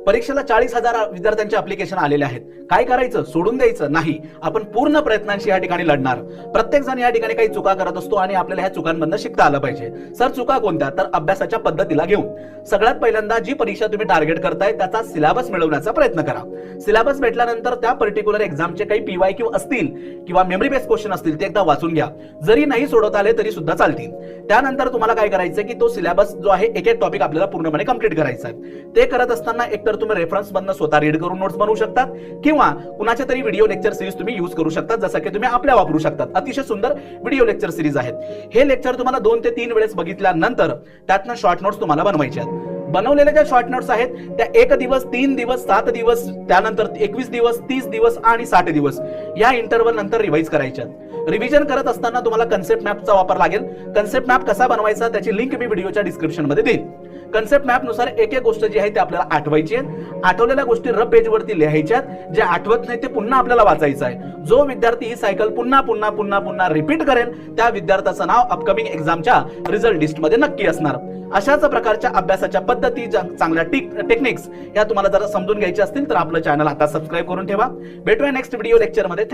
परीक्षेला 40,000 विद्यार्थ्यांचे अप्लिकेशन आलेले आहेत. काय करायचं? सोडून द्यायचं नाही. आपण पूर्ण प्रयत्नांशी या ठिकाणी लढणार. प्रत्येक जण या ठिकाणी काही चुका करत असतो आणि आपल्याला ह्या चुकांमधून शिकता आलं पाहिजे. सर चुका कोणत्या? तर अभ्यासाच्या पद्धतीला घेऊन सगळ्यात पहिल्यांदा जी परीक्षा तुम्ही टार्गेट करताय त्याचा सिलेबस मिळवण्याचा प्रयत्न करा. सिलेबस भेटल्यानंतर त्या पर्टिक्युलर एक्झामचे काही PYQ असतील किंवा मेमरी बेस्ड क्वेश्चन असतील ते एकदा वाचून घ्या. जरी नाही सोडवता आले तरी सुद्धा चालतील. त्यानंतर तुम्हाला काय करायचं की तो सिलेबस जो आहे एक एक टॉपिक आपल्याला पूर्णपणे कंप्लीट करायचा आहे. ते करत असताना एकतर तुम्ही रेफरन्स मधनं स्वतः रीड करून नोट्स बनवू शकतात किंवा कुणाच्या तरी व्हिडिओ लेक्चर सिरीज तुम्ही यूज करू शकता, जसं की तुम्ही आपल्या वापरू शकतात. अतिशय सुंदर व्हिडिओ लेक्चर सिरीज आहेत. हे लेक्चर तुम्हाला 2 ते 3 वेळेस बघितल्यानंतर त्यातनं शॉर्ट नोट्स तुम्हाला बनवायचे आहेत. बनवलेल्या ज्या शॉर्ट नोट्स आहेत त्या 1 दिवस, 3 दिवस, 7 दिवस, त्यानंतर 21 दिवस, 30 दिवस आणि 60 दिवस या इंटरव्हल नंतर रिवाइज करायच्या. रिव्हिजन करत असताना तुम्हाला कन्सेप्ट मॅपचा वापर लागेल. कन्सेप्ट मॅप कसा बनवायचा त्याची लिंक मी व्हिडिओच्या डिस्क्रिप्शन मध्ये देईन. कन्सेप्ट मॅप नुसार एक एक गोष्ट जी आहे ते आपल्याला आठवायची आहे. आठवलेल्या गोष्टी रफ पेज वरती लिहायच्या. जे आठवत नाही ते पुन्हा आपल्याला वाचायचं आहे. जो विद्यार्थी ही सायकल पुन्हा पुन्हा पुन्हा पुन्हा रिपीट करेल त्या विद्यार्थ्याचं नाव अपकमिंग एक्झामच्या रिझल्ट लिस्ट मध्ये नक्की असणार. अशाच प्रकारच्या अभ्यासाच्या पद्धती, चांगल्या टेक्निक्स या तुम्हाला जर समजून घ्यायच्या असतील तर आपलं चॅनल आता सबस्क्राईब करून ठेवा. भेटूया नेक्स्ट व्हिडिओ लेक्चर मध्ये.